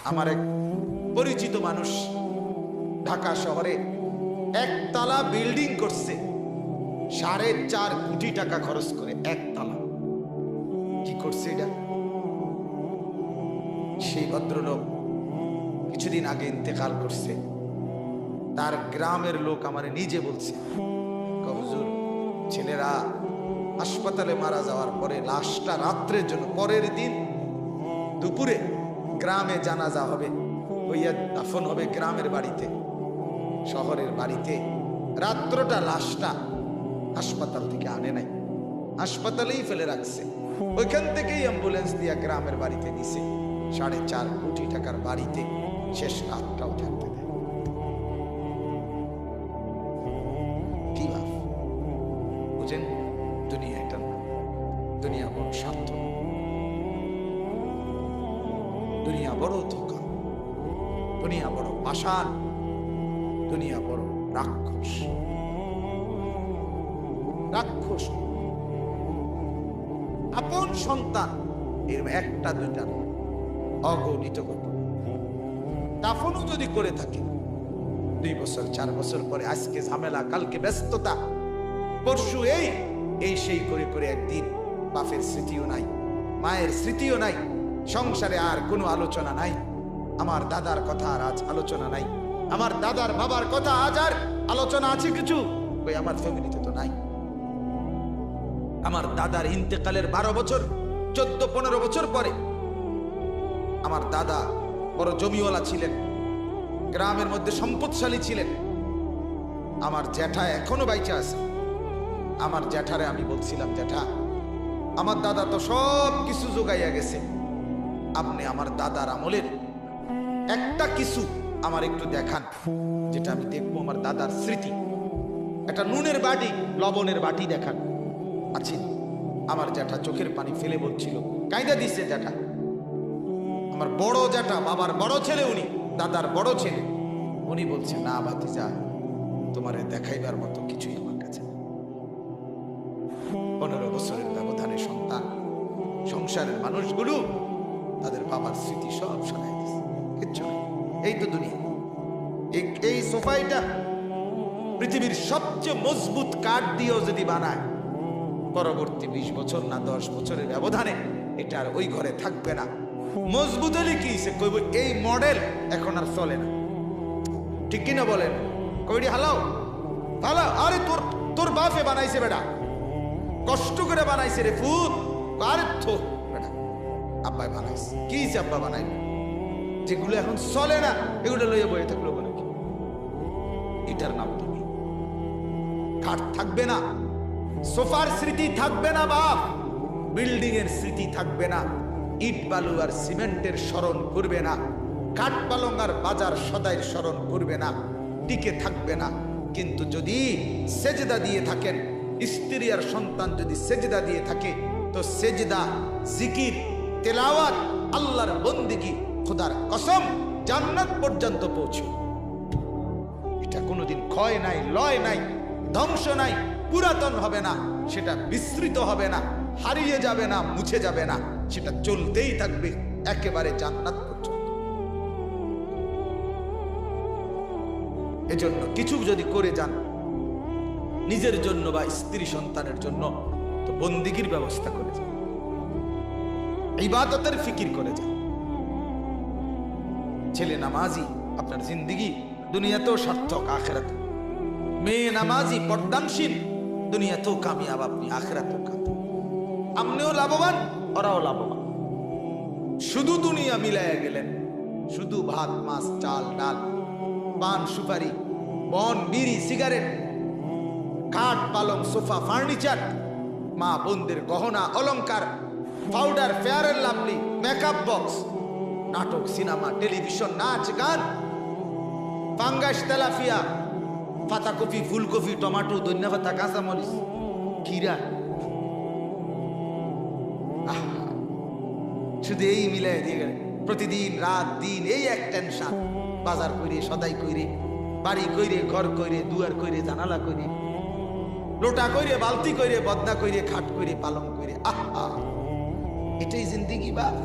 আমার এক পরিচিত মানুষ ঢাকা শহরে একতলা বিল্ডিং করছে 4.5 কোটি টাকা খরচ করে। একতলা কি করছে এটা? সেই ভদ্রলোক কিছুদিন আগে ইন্তেকাল করছে। তার গ্রামের লোক আমার নিজে বলছে, হুজুর ছেলেরা হাসপাতালে মারা যাওয়ার পরে লাশটা রাত্রের জন্য পরের দিন দুপুরে গ্রামে জানাজা হবে, হইয়া দাফন হবে গ্রামের বাড়িতে, শহরের বাড়িতে। রাত্রটা লাশটা হাসপাতাল থেকে আনে নাই, হাসপাতালেই ফেলে রাখছে। ওইখান থেকেই অ্যাম্বুলেন্স দিয়া গ্রামের বাড়িতে নিছে। 4.5 কোটি টাকার বাড়িতে শেষ রাতটাও থাকতে দেয়। কি ভাব বুঝেন? দুনিয়া এটা না, দুনিয়া বড় স্বার্থ, দুনিয়া বড় ধোঁকা, দুনিয়া বড় পাষাণ, দুনিয়া বড় রাক্ষস। রাক্ষস আপন সন্তান এর একটা দুইটা অগণিত ঘটনা। দাফনও যদি করে থাকে 2 বছর 4 বছর পরে, আজকে ঝামেলা, কালকে ব্যস্ততা, পরশু এই সেই করে করে একদিন বাপের স্মৃতিও নাই, মায়ের স্মৃতিও নাই, সংসারে আর কোনো আলোচনা নাই। আমার দাদার কথা আর আজ আলোচনা নাই, আমার দাদার বাবার কথা আজ আর আলোচনা আছে কিছু? ওই আমার ফ্যামিলিতে তো নাই। আমার দাদার ইন্তেকালের 12 বছর 14-15 বছর পরে আমার দাদা বড় জমিওয়ালা ছিলেন, গ্রামের মধ্যে সম্পদশালী ছিলেন। আমার জ্যাঠা এখনো বাইচা আছে। আমার জ্যাঠারে আমি বলছিলাম, জ্যাঠা আমার দাদা তো সব কিছু জোগাইয়া গেছে, আপনি আমার দাদার আমলের একটা কিছু আমার একটু দেখান, যেটা আমি দেখবো আমার দাদার স্মৃতি। একটা নুনের বাটি, লবণের বাটি দেখান। আছে? আমার জ্যাঠা চোখের পানি ফেলে বলছিল, কায়দা দিচ্ছে জ্যাঠা। আমার বড় জ্যাঠা, বাবার বড় ছেলে, উনি দাদার বড় ছেলে, উনি বলছে, না ভাতিজা, তোমারে দেখাইবার মতো কিছুই আমার কাছে। 15 বছরের ব্যবধানে সন্তান, সংসারের মানুষগুলো তাদের বাবার স্মৃতি সব শোনাই দিচ্ছে, কিচ্ছু নেই। এই তো দুনিয়া। এই সোফাইটা পৃথিবীর সবচেয়ে মজবুত কাঠ দিয়েও যদি বানায়, পরবর্তী 20 বছর না 10 বছরের ব্যবধানে এটা আর ওই ঘরে থাকবে না। মজবুত হলে কি কইব, এই মডেল এখন আর চলে না, ঠিক কিনা বলেন? কইডি হালাও হালা, আরে তোর বাপে বানাইছে বেটা, কষ্ট করে বানাইছে রে ফুট, আরে থো বেটা আব্বাই বানাইছে। কি আব্বা বানাই? যেগুলো এখন চলে না এগুলো লইয়া বয়ে থাকলো বলে কি? এটার নাম তুমি। খাট থাকবে না, সোফার স্মৃতি থাকবে না বাপ, বিল্ডিং এর স্মৃতি থাকবে না, ইট বালু আর সিমেন্টের স্মরণ করবে না, কাঠ পালং আর বাজার সদাইয়ের স্মরণ করবে না, টিকে থাকবে না। কিন্তু যদি সেজদা দিয়ে থাকেন, স্ত্রী আর সন্তান যদি সেজদা দিয়ে থাকে, তো সেজদা, জিকির, তেলাওয়াত, আল্লাহর বন্দেগী, খোদার কসম জান্নাত পর্যন্ত পৌঁছে। এটা কোনোদিন ক্ষয় নাই, লয় নাই, ধ্বংস নাই, পুরাতন হবে না, সেটা বিস্তৃত হবে না, হারিয়ে যাবে না, মুছে যাবে না, সেটা চলতেই থাকবে একেবারে জান্নাত পর্যন্ত। এজন্য কিছু যদি করে যান নিজের জন্য বা স্ত্রী সন্তানের জন্য, তো বন্দিগির ব্যবস্থা করে যান, ইবাদতের ফিকির করে যান। ছেলে নামাজি, আপনার জিন্দিগি দুনিয়াতেও সার্থক, আখিরাতে। মেয়ে নামাজি, পর্দানশীল, দুনিয়াতেও কামিয়াব, আপনি আখিরাতেও কামিয়াব। আপনিও লাভবান, ওরাও লাভবান। শুধু দুনিয়া মিলাইয়া গেলেন, শুধু ভাত মাছ চাল ডাল, পান সুপারি, বন বিড়ি সিগারেট, কাঠ পালং সোফা ফার্নিচার, মা বোনদের গহনা অলংকার, powder, Fair and Lovely, makeup box, নাটক, সিনেমা, টেলিভিশন, নাচ গান, পাঙ্গাস, তেলাপিয়া, পাতাকপি, ফুলকপি, টমাটো, ধনিয়া পাতা, কাঁচামরিচ, খিরা, শুধু এই মিলাই দিয়ে গেলে প্রতিদিন রাত দিন এই এক টেনশন। বাজার কইরে, সদাই কইরে, বাড়ি কইরে, ঘর কইরে, দুয়ার কইরে, জানালা কইরে, লোটা কইরে, বালতি কইরে, বদনা কইরে, খাট কইরে, পালং কইরে। আহা, এটাই জিন্দিগি বাপ।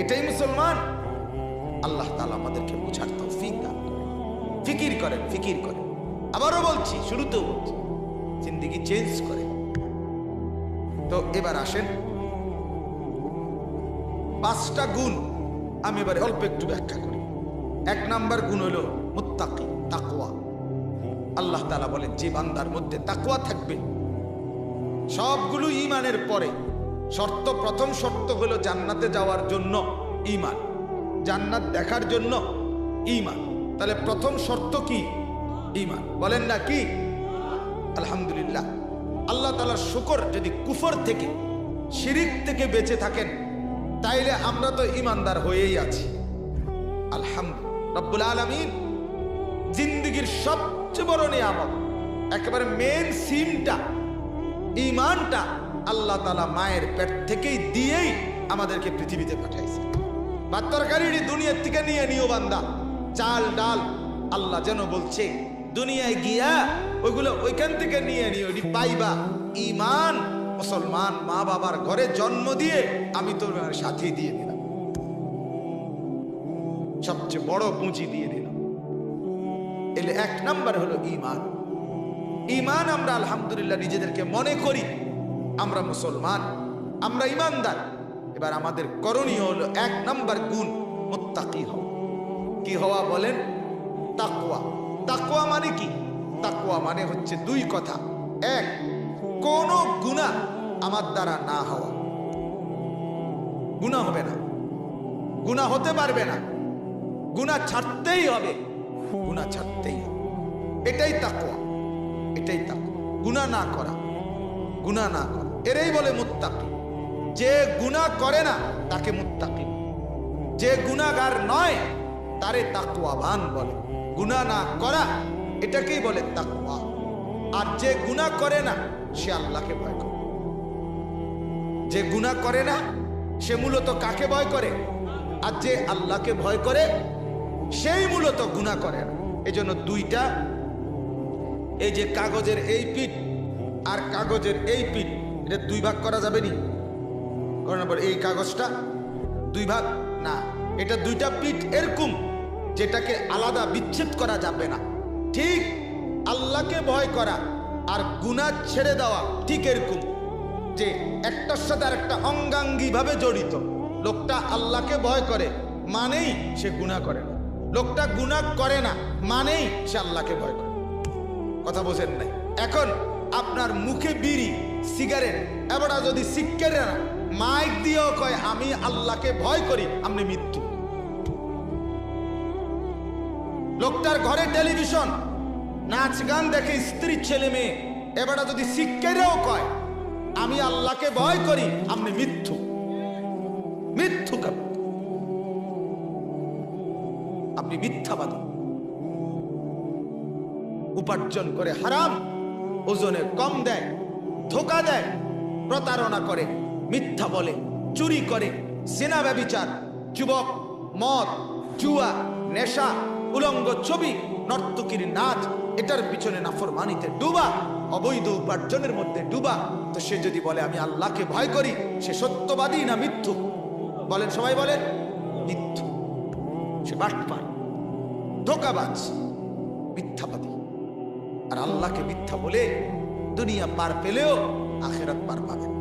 এটাই মুসলমান। আল্লাহ তাআলা আমাদেরকে বোঝার তৌফিক দান করেন। ফিকির করেন, ফিকির করেন। আবারও বলছি, শুরুতেও বলছি, জিন্দেগি চেঞ্জ করে। তো এবার আসেন 5টা গুণ আমি এবারে অল্প একটু ব্যাখ্যা করি। 1 নাম্বার গুণ হলো মুত্তাকি, তাকওয়া। আল্লাহ তাআলা বলেন যে বান্দার মধ্যে তাকওয়া থাকবে, সবগুলো ঈমানের পরে শর্ত, প্রথম শর্ত হলো জান্নাতে যাওয়ার জন্য ঈমান, জান্নাত দেখার জন্য ঈমান। তাহলে প্রথম শর্ত কি? ঈমান। বলেন না কি? আলহামদুলিল্লাহ। আল্লাহ তাআলার শুকর, যদি কুফর থেকে, শিরিক থেকে বেঁচে থাকেন, তাইলে আমরা তো ঈমানদার হয়েই আছি। আলহামদুলিল্লাহ। রব্বুল আলামিন জিন্দেগির সবচেয়ে বড় নিয়ামত, একেবারে মেন সিমটা, ঈমানটা আল্লাহ তাআলা মায়ের পেট থেকেই দিয়েই আমাদেরকে পৃথিবীতে পাঠাইছে। ভাত তরকারি দুনিয়ার থেকে নিয়ে নিও বান্দা, চাল ডাল, আল্লাহ যেন বলছে দুনিয়ায় গিয়া ওইগুলো ওইখান থেকে নিয়ে নিও, পাইবা ঈমান। মুসলমান মা বাবার ঘরে জন্ম দিয়ে আমি তোমার সাথে দিয়ে দিলাম, সবচেয়ে বড় পুঁজি দিয়ে দিলাম। এলে 1 নাম্বার হলো ঈমান। ঈমান আমরা আলহামদুলিল্লাহ নিজেদেরকে মনে করি আমরা মুসলমান, আমরা ঈমানদার। এবার আমাদের করণীয় হলো 1 নাম্বার গুণ মুত্তাকি হওয়া। কি হওয়া বলেন? তাকওয়া। তাকওয়া মানে কি? তাকওয়া মানে হচ্ছে 2 কথা। 1, কোন গুনাহ আমার দ্বারা না হওয়া, গুনাহ হবে না, গুনাহ হতে পারবে না, গুনাহ ছাড়তেই হবে, গুনাহ ছাড়তেই হবে। এটাই তাকওয়া, এটাই তাকওয়া। গুনাহ না করা, গুনাহ না করা, এরাই বলে মুত্তাকি। যে গুনাহ করে না তাকে মুত্তাকি, যে গুনাহগার নয় তারে তাকওয়াবান বলে। গুনাহ না করা এটাকেই বলে তাকওয়া। আর যে গুনাহ করে না সে আল্লাহকে ভয় করে। যে গুনাহ করে না সে মূলত কাকে ভয় করে? আর যে আল্লাহকে ভয় করে সেই মূলত গুনাহ করে না। এজন্য 2টা, এই যে কাগজের এই পিঠ আর কাগজের এই পিঠ, এটা 2 ভাগ করা যাবে নি? এই কাগজটা 2 ভাগ না, এটা 2টা পিঠ এরকম, যেটাকে আলাদা বিচ্ছেদ করা যাবে না। ঠিক আল্লাহকে ভয় করা আর গুনাহ ছেড়ে দেওয়া ঠিক এরকম, যে একটার সাথে আরেকটা অঙ্গাঙ্গী ভাবে জড়িত। লোকটা আল্লাহকে ভয় করে মানেই সে গুনাহ করে না, লোকটা গুনাহ করে না মানেই সে আল্লাহকে ভয় করে। কথা বোঝেন নাই? এখন আপনার মুখে বিড়ি, সিগারেট, এবারে যদি সিগারেট না মাইক দিয়েও কয় আমি আল্লাহকে ভয় করি, আপনি মৃত্যু। লোকটার ঘরে টেলিভিশন, নাচ গান দেখে স্ত্রী ছেলে মেয়ে, এবারে যদি সিগারেটও কয় আমি আল্লাহকে ভয় করি, আপনি মৃত্যু। মৃত্যু কেন? আপনি মিথ্যাবাদী। উপার্জন করে হারাম, ওজনে কম দেয়, ধোঁকা দেয়, প্রতারণা করে, মিথ্যা বলে, চুরি করে, জিনা ব্যভিচার, যুবক, মদ, জুয়া, নেশা, উলঙ্গ ছবি, নর্তকীর নাচ, এটার পিছনে নাফরমানিতে ডুবা, অবৈধ উপার্জনের মধ্যে ডুবা। তো সে যদি বলে আমি আল্লাহকে ভয় করি, সে সত্যবাদী না মিথ্যু? বলেন, সবাই বলেন মিথ্যু। সে বাটপার, ধোঁকাবাজ, মিথ্যাবাদী। আর আল্লাহকে মিথ্যা বলে দুনিয়া পার পেলেও আখিরাত পার পাবেন।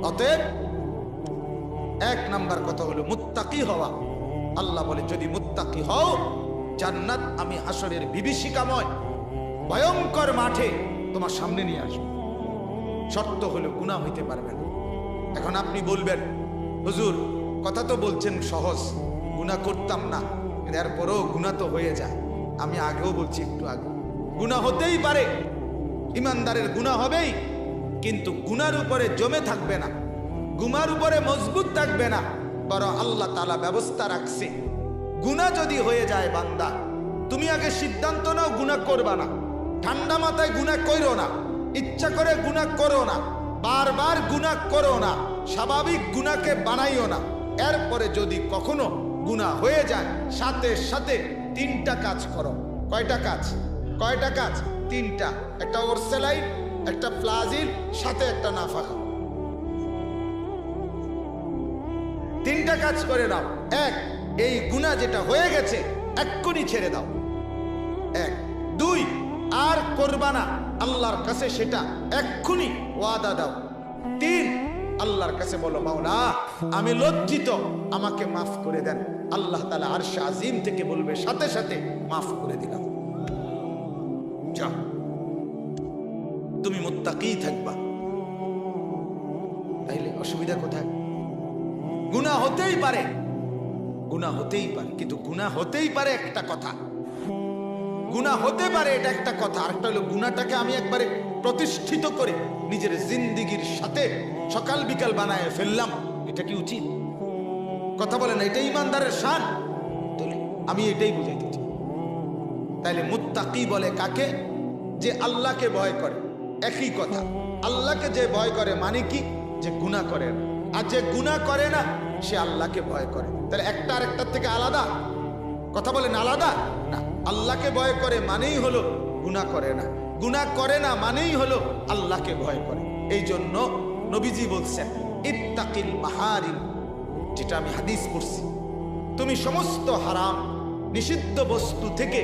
অতএব 1 নাম্বার কথা হলো মুত্তাকি হওয়া। আল্লাহ বলে যদি মুত্তাকি হও, জান্নাত আমি হাসরের বিভীষিকাময় ভয়ঙ্কর মাঠে তোমার সামনে নিয়ে আসবো। শর্ত হলো গুনাহ হইতে পারবে না। এখন আপনি বলবেন, হুজুর কথা তো বলছেন সহজ, গুনাহ করতাম না, এরপরেও গুনাহ তো হয়ে যায়। আমি আগেও বলছি, একটু আগে, গুনাহ হতেই পারে, ইমানদারের গুনাহ হবেই, কিন্তু গুনার উপরে জমে থাকবে না, গুনার উপরে মজবুত থাকবে না। বড় আল্লাহ তাআলা ব্যবস্থা রাখছে, গুনাহ যদি হয়ে যায় বান্দা, তুমি আগে সিদ্ধান্ত নাও গুনাহ করবা না। ঠান্ডা মাথায় গুনাহ করো না, ইচ্ছা করে গুনাহ করো না, বারবার গুনাহ করো না, স্বাভাবিক গুনাহকে বানাইও না। এরপরে যদি কখনো গুনাহ হয়ে যায়, সাথে সাথে 3টা কাজ করো। কয়টা কাজ? কয়টা কাজ? 3টা। একটা ওরসেলাইন, একটা ফ্লাজিল, সাথে একটা নাফাকা। তিনটা কাজ করে নাও। এক, এই গুনাহ যেটা হয়ে গেছে এক্ষুনি ছেড়ে দাও। এক। দুই, আর করবা না, আল্লাহর কাছে সেটা এক্ষুনি ওয়াদা দাও। তিন, আল্লাহর কাছে বলো, মাওলা আমি লজ্জিত, আমাকে মাফ করে দেন। আল্লাহ তাআলা আরশে আজিম থেকে বলবে, সাথে সাথে মাফ করে দিলাম। যাও, তুমি মুত্তাকি থাকবা। তাইলে অসুবিধা কোথায়? গুনাহ হতেই পারে, গুনাহ হতেই পারে, কিন্তু গুনাহ হতেই পারে একটা কথা, গুনাহ হতে পারে এটা একটা কথা। আরেকটা হলো গুনাহটাকে আমি একবারে প্রতিষ্ঠিত করে নিজের জিন্দেগির সাথে সকাল বিকাল বানায় ফেললাম, এটা কি উচিত? কথা বলেন, এটা ইমানদারের শান। তাহলে আমি এটাই বুঝাইতে চাই। তাইলে মুত্তাকি বলে কাকে? যে আল্লাহকে ভয় করে। একই কথা, আল্লাহকে যে ভয় করে মানে কি? যে গুনাহ করে না। আর যে গুনাহ করে না সে আল্লাহকে ভয় করে। তাহলে একটা আরেকটার থেকে আলাদা? কথা বলেন আলাদা না। আল্লাহকে ভয় করে মানেই হলো গুনাহ করে না, গুনাহ করে না মানেই হলো আল্লাহকে ভয় করে। এই জন্য নবীজি বলছেন, ইত্তাকিল মাহারিম, যেটা আমি হাদিস পড়ছি, তুমি সমস্ত হারাম নিষিদ্ধ বস্তু থেকে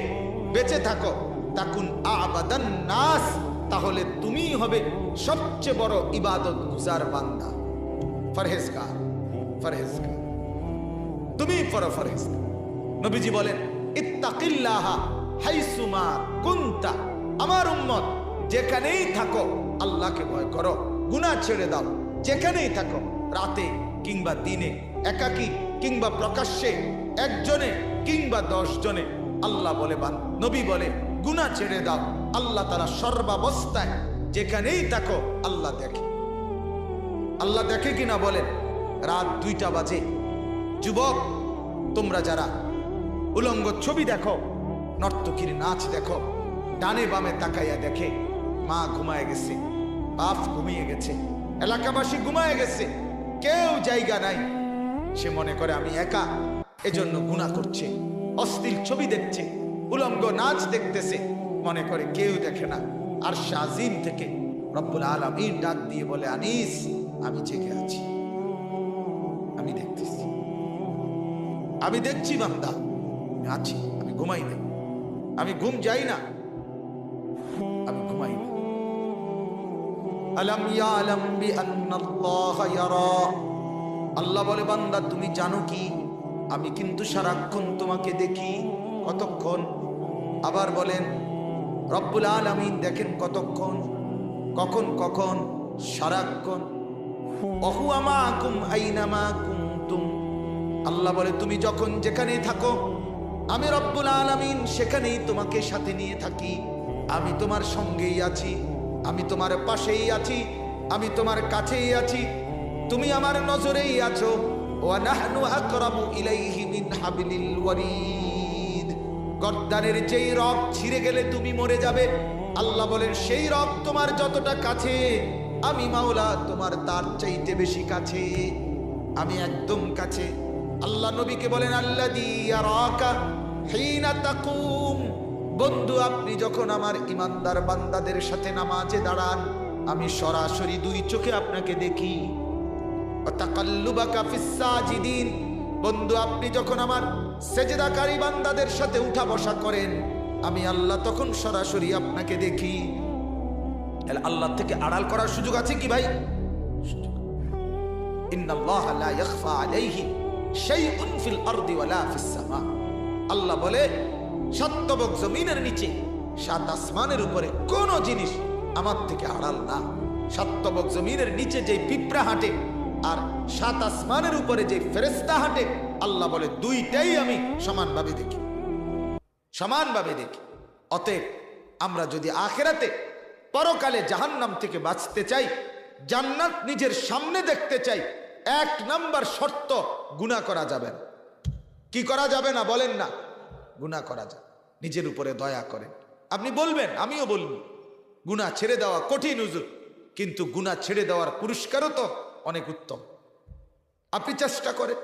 বেঁচে থাকো, তাকুন আবাদান নাস, তাহলে তুমি হবে সবচেয়ে বড় ইবাদত গুজার বান্দা, ফরহেজগার। ফরহেজগার তুমি ফরহেজগার। নবীজি বলেন, ইত্তাকিল্লাহা হাইসুমা কুনতা, আমার উম্মত যেখানেই থাকো আল্লাহকে ভয় করো, গুনাহ ছেড়ে দাও। যেখানেই থাকো, রাতে কিংবা দিনে, একাকী কিংবা প্রকাশ্যে, একজনে কিংবা 10 জনে, আল্লাহ বলে নবী বলে গুনাহ ছেড়ে দাও। আল্লাহ তাআলা সর্বাবস্থায় যেখানেই থাকো আল্লাহ দেখে। আল্লাহ দেখে কিনা বলেন? রাত 2টা বাজে, যুবক তোমরা যারা উলঙ্গ ছবি দেখো, নর্তকীর নাচ দেখো, ডানে বামে তাকাইয়া দেখে মা ঘুমায় গেছে, বাপ ঘুমিয়ে গেছে, এলাকাবাসী ঘুমায় গেছে, কেউ জায়গা নাই, সে মনে করে আমি একা, এজন্য গুনাহ করছে। অশ্লীল ছবি দেখছে, উলঙ্গ নাচ দেখতেছে, মনে করে কেউ দেখে না। আর শাজিম থেকে রব্বুল আলামিন ডাক দিয়ে বলে, আনিস আমি জেগে আছি, আমি দেখতেছি, আমি দেখছি বান্দা, আমি আছি, আমি ঘুমাই না, আমি ঘুম যাই না, আমি ঘুমাই না। আলাম ইয়ালাম বিআন্নাল্লাহ ইয়ারা, আল্লাহ বলে বান্দা তুমি জানো কি আমি কিন্তু সারাক্ষণ তোমাকে দেখি। কতক্ষণ? আবার বলেন রব্বুল আলামিন দেখেন কতক্ষণ, কখন কখন? সারাক্ষণ। ওহুয়া মাকুম আইনামা কুনতুম, আল্লাহ বলে তুমি যখন যেখানেই থাকো আমি রব্বুল আলামিন সেখানেই তোমাকে সাথে নিয়ে থাকি। আমি তোমার সঙ্গেই আছি, আমি তোমার পাশেই আছি, আমি তোমার কাছেই আছি, তুমি আমার নজরেই আছো। ওয়া নাহনু আকরাবু ইলাইহি মিন হাবলিল ওয়ারিদ, গর্দানের যেই রগ ছিঁড়ে গেলে তুমি মরে যাবে, আল্লাহ বলেন সেই রগ তোমার যতটা কাছে, আমি মাওলা তোমার তার চাইতে বেশি কাছে, আমি একদম কাছে। আল্লাহ নবীকে বলেন, আল্লাযী ইয়ারাকা হিনা তাকুম, বন্ধু আপনি যখন আমার ইমানদার বান্দাদের সাথে নামাজে দাঁড়ান, আমি সরাসরি 2 চোখে আপনাকে দেখি। ওয়া তাকাল্লুবাকা ফিস সাজিদিন, বন্ধু আপনি যখন আমার সেজদাকারী বান্দাদের সাথে উঠা বসা করেন, আমি আল্লাহ তখন সরাসরি আপনাকে দেখি। আল্লাহ থেকে আড়াল করার সুযোগ আছে কি ভাই? ইন্নাল্লাহা লা ইয়াখফা আলাইহি শাইউন ফিল আরদি ওয়ালা ফিস সামা, আল্লাহ বলে 7 তবক জমিনের নিচে 7 আসমানের উপরে কোন জিনিস আমার থেকে আড়াল না। 7 তবক জমিনের নিচে যে পিঁপড়া হাঁটে আর 7 আসমানের উপরে যে ফেরেশতা হাঁটে, আল্লাহ বলে দুইটাই আমি সমানভাবে দেখি, সমানভাবে দেখি। অতএব আমরা যদি আখিরাতে পরকালে জাহান্নাম থেকে বাঁচতে চাই, জান্নাত নিজের সামনে দেখতে চাই, 1 নাম্বার শর্ত গুনাহ করা যাবে না। কি করা যাবে না বলেন না? গুনাহ করা যাবে। নিজের উপরে দয়া করেন। আপনি বলবেন, আমিও বলবো, গুনাহ ছেড়ে দেওয়া কঠিন হুজুর, কিন্তু গুনাহ ছেড়ে দেওয়ার পুরস্কারও তো অনেক উত্তম। আপনি চেষ্টা করেন,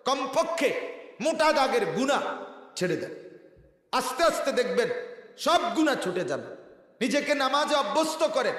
কমপক্ষে মোটা দাগের গুনাহ ছেড়ে দেন, আস্তে আস্তে দেখবেন সব গুনাহ ছুটে যাবে। নিজেকে নামাজে অভ্যস্ত করেন,